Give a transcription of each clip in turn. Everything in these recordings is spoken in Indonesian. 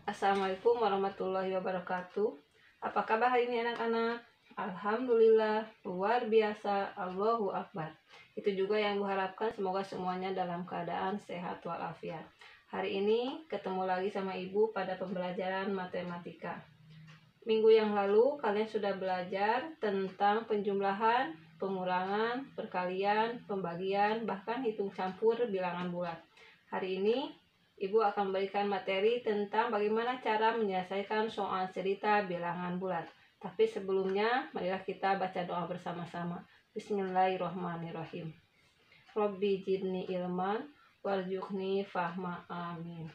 Assalamualaikum warahmatullahi wabarakatuh. Apa kabar hari ini anak-anak? Alhamdulillah, luar biasa, Allahu Akbar. Itu juga yang kuharapkan, semoga semuanya dalam keadaan sehat walafiat. Hari ini ketemu lagi sama Ibu pada pembelajaran matematika. Minggu yang lalu kalian sudah belajar tentang penjumlahan, pengurangan, perkalian, pembagian, bahkan hitung campur bilangan bulat. Hari ini Ibu akan memberikan materi tentang bagaimana cara menyelesaikan soal cerita bilangan bulat. Tapi sebelumnya, marilah kita baca doa bersama-sama. Bismillahirrahmanirrahim. Robbi jidni ilman warzuqni fahma, amin.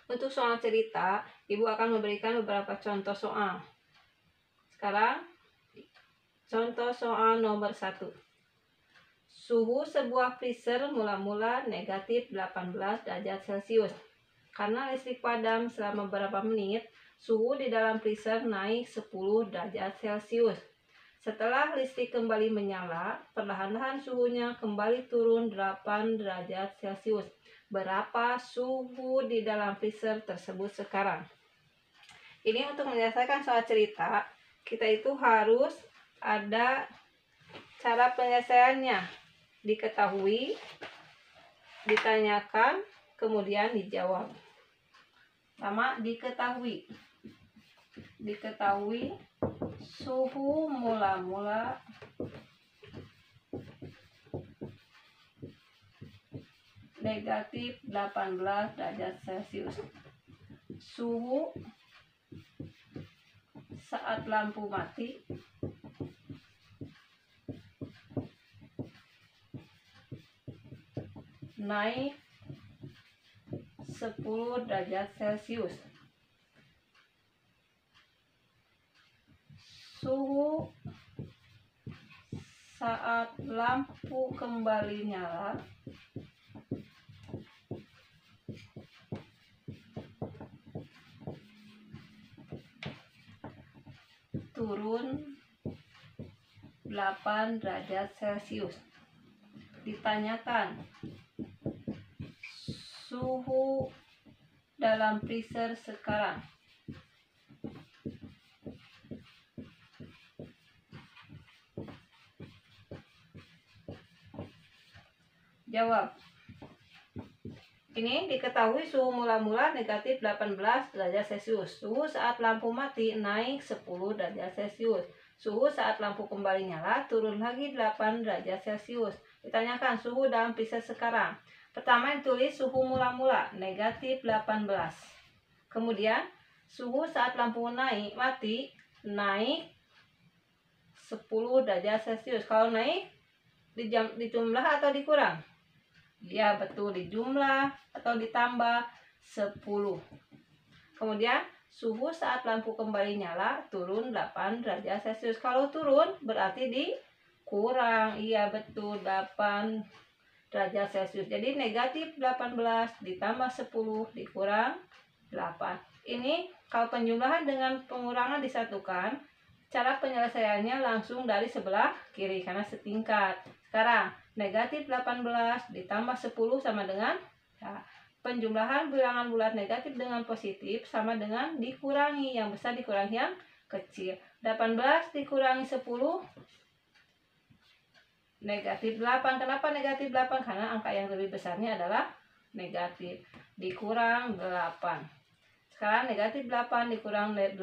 Untuk soal cerita, Ibu akan memberikan beberapa contoh soal. Sekarang, contoh soal nomor 1. Suhu sebuah freezer mula-mula negatif 18 derajat Celcius. Karena listrik padam selama beberapa menit, suhu di dalam freezer naik 10 derajat Celcius. Setelah listrik kembali menyala, perlahan-lahan suhunya kembali turun 8 derajat Celcius. Berapa suhu di dalam freezer tersebut sekarang? Ini untuk menyelesaikan soal cerita, kita itu harus ada cara penyelesaiannya. Diketahui, ditanyakan, kemudian dijawab. Sama diketahui. Diketahui suhu mula-mula negatif 18 derajat Celcius. Suhu saat lampu mati naik 10 derajat Celcius. Suhu saat lampu kembali nyala turun 8 derajat Celcius. Ditanyakan suhu dalam freezer sekarang. Jawab. Ini diketahui suhu mula-mula negatif 18 derajat Celcius. Suhu saat lampu mati naik 10 derajat Celcius. Suhu saat lampu kembali nyala turun lagi 8 derajat Celcius. Ditanyakan suhu dalam freezer sekarang. Pertama yang tulis suhu mula-mula negatif 18. Kemudian suhu saat lampu mati naik 10 derajat Celcius. Kalau naik dijumlah atau dikurang? Ya betul, dijumlah atau ditambah 10. Kemudian suhu saat lampu kembali nyala turun 8 derajat Celcius. Kalau turun berarti dikurang. Iya betul, 8 derajat Celcius. Jadi negatif 18 ditambah 10 dikurang 8. Ini kalau penjumlahan dengan pengurangan disatukan, cara penyelesaiannya langsung dari sebelah kiri karena setingkat. Sekarang negatif 18 ditambah 10 sama dengan penjumlahan bilangan bulat negatif dengan positif sama dengan dikurangi yang besar dikurangi yang kecil. 18 dikurangi 10 negatif 8. Kenapa negatif 8? Karena angka yang lebih besarnya adalah negatif. Dikurang 8. Sekarang negatif 8 dikurang 8,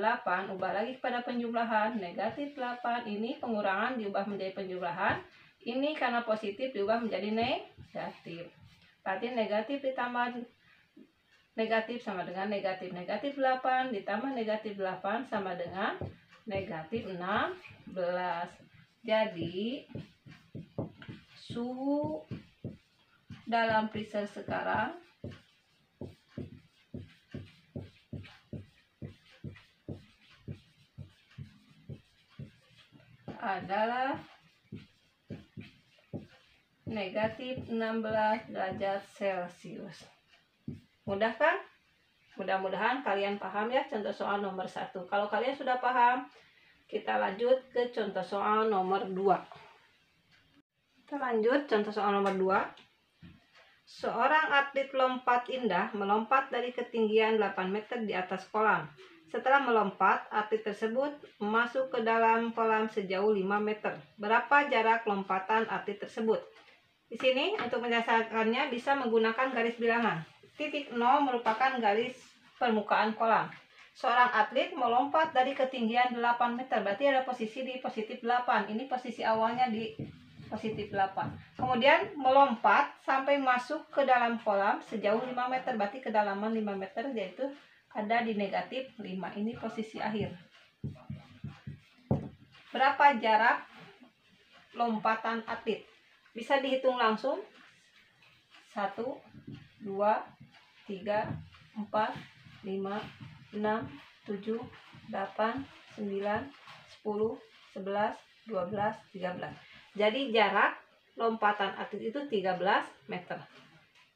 ubah lagi kepada penjumlahan. Negatif 8 ini pengurangan diubah menjadi penjumlahan. Ini karena positif diubah menjadi negatif. Berarti negatif ditambah negatif sama dengan negatif. Negatif 8 ditambah negatif 8 sama dengan negatif 16. Jadi suhu dalam freezer sekarang adalah negatif 16 derajat Celcius. Mudah kan? Mudah-mudahan kalian paham ya contoh soal nomor 1. Kalau kalian sudah paham, kita lanjut ke contoh soal nomor 2. Kita lanjut contoh soal nomor 2. Seorang atlet lompat indah melompat dari ketinggian 8 meter di atas kolam. Setelah melompat, atlet tersebut masuk ke dalam kolam sejauh 5 meter. Berapa jarak lompatan atlet tersebut? Di sini untuk menyelesaikannya bisa menggunakan garis bilangan. Titik 0 merupakan garis permukaan kolam. Seorang atlet melompat dari ketinggian 8 meter, berarti ada posisi di positif 8. Ini posisi awalnya di positif 8. Kemudian melompat sampai masuk ke dalam kolam sejauh 5 meter, berarti kedalaman 5 meter, yaitu ada di negatif 5. Ini posisi akhir. Berapa jarak lompatan atlet? Bisa dihitung langsung. 1, 2, 3, 4, 5, 6, 7, 8, 9, 10, 11, 12, 13. Jadi jarak lompatan atlet itu 13 meter.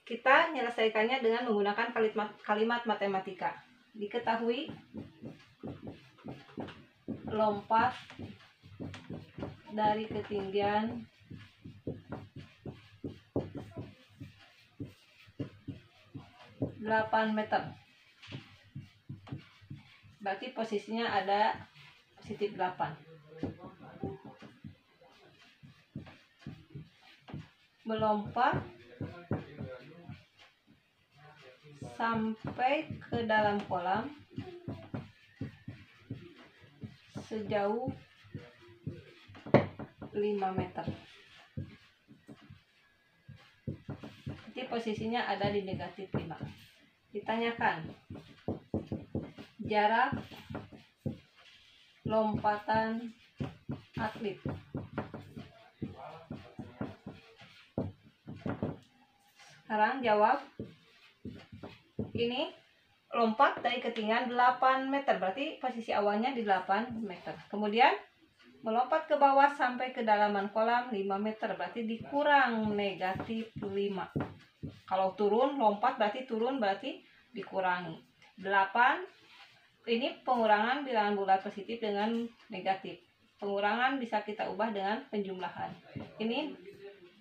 Kita menyelesaikannya dengan menggunakan kalimat matematika. Diketahui lompat dari ketinggian 8 meter. Berarti posisinya ada positif 8. Melompat sampai ke dalam kolam sejauh 5 meter. Jadi posisinya ada di negatif 5. Ditanyakan jarak lompatan atlet. Sekarang jawab. Ini lompat dari ketinggian 8 meter, berarti posisi awalnya di 8 meter. Kemudian melompat ke bawah sampai kedalaman kolam 5 meter, berarti dikurang negatif 5. Kalau turun, lompat berarti turun, berarti dikurangi. 8, ini pengurangan bilangan bulat positif dengan negatif. Pengurangan bisa kita ubah dengan penjumlahan. Ini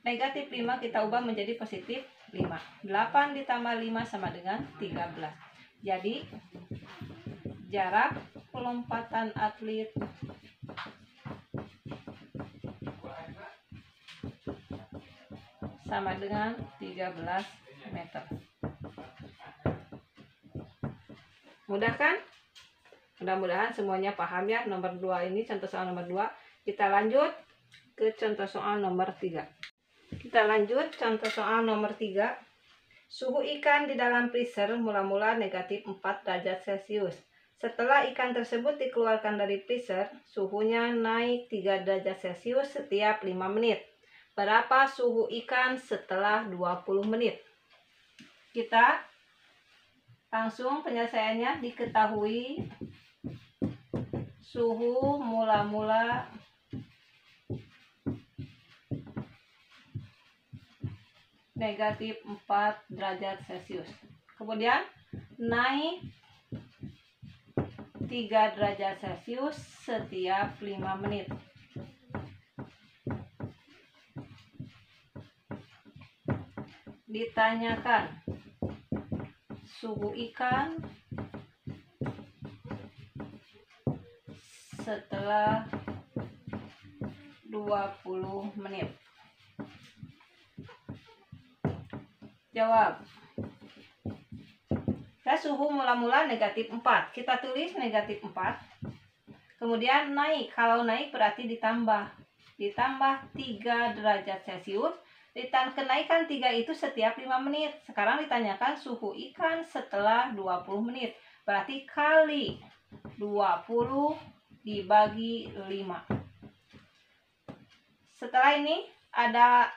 negatif 5 kita ubah menjadi positif 5. 8 ditambah 5 sama dengan 13. Jadi jarak lompatan atlet sama dengan 13 meter. Mudah kan? Mudah-mudahan semuanya paham ya. Nomor 2 ini contoh soal nomor 2. Kita lanjut ke contoh soal nomor 3. Kita lanjut contoh soal nomor 3. Suhu ikan di dalam freezer mula-mula negatif 4 derajat Celcius. Setelah ikan tersebut dikeluarkan dari freezer, suhunya naik 3 derajat Celcius setiap 5 menit. Berapa suhu ikan setelah 20 menit? Kita langsung penyelesaiannya. Diketahui suhu mula-mula negatif 4 derajat Celcius. Kemudian naik 3 derajat Celcius setiap 5 menit. Ditanyakan suhu ikan setelah 20 menit. Jawab. Suhu mula-mula negatif 4. Kita tulis negatif 4. Kemudian naik. Kalau naik berarti ditambah. Ditambah 3 derajat Celcius. Kenaikan 3 itu setiap 5 menit. Sekarang ditanyakan suhu ikan setelah 20 menit. Berarti kali 20 dibagi 5. Setelah ini ada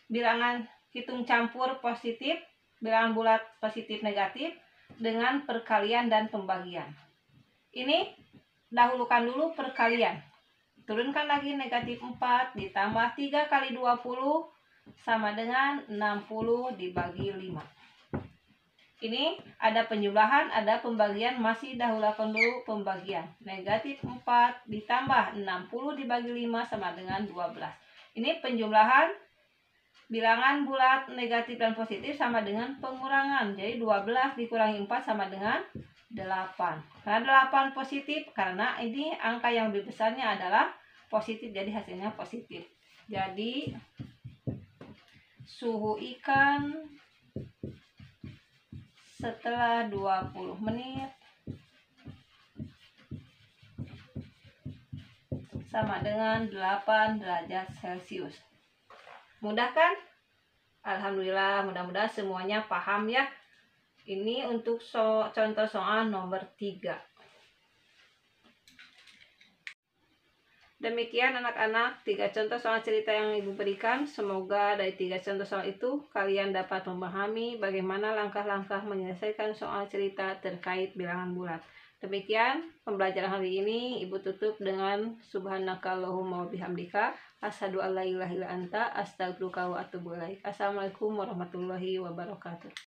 bilangan hitung campur positif, bilangan bulat positif negatif dengan perkalian dan pembagian. Ini dahulukan dulu perkalian. Turunkan lagi negatif 4 ditambah 3 kali 20 sama dengan 60 dibagi 5. Ini ada penjumlahan, ada pembagian, masih dahulukan dulu pembagian. Negatif 4 ditambah 60 dibagi 5 sama dengan 12. Ini penjumlahan Bilangan bulat negatif dan positif sama dengan pengurangan. Jadi 12 dikurangi 4 sama dengan 8. Karena 8 positif, karena ini angka yang lebih besarnya adalah positif, jadi hasilnya positif. Jadi suhu ikan setelah 20 menit sama dengan 8 derajat Celcius. Mudah kan? Alhamdulillah, mudah-mudahan semuanya paham ya. Ini untuk contoh soal nomor 3. Demikian anak-anak 3 contoh soal cerita yang Ibu berikan. Semoga dari 3 contoh soal itu kalian dapat memahami bagaimana langkah-langkah menyelesaikan soal cerita terkait bilangan bulat. Demikian pembelajaran hari ini. Ibu tutup dengan subhanakallahumma wa bihamdika asyhadu an la ilaha illa anta astaghfiruka wa atubu ilaik. Assalamualaikum warahmatullahi wabarakatuh.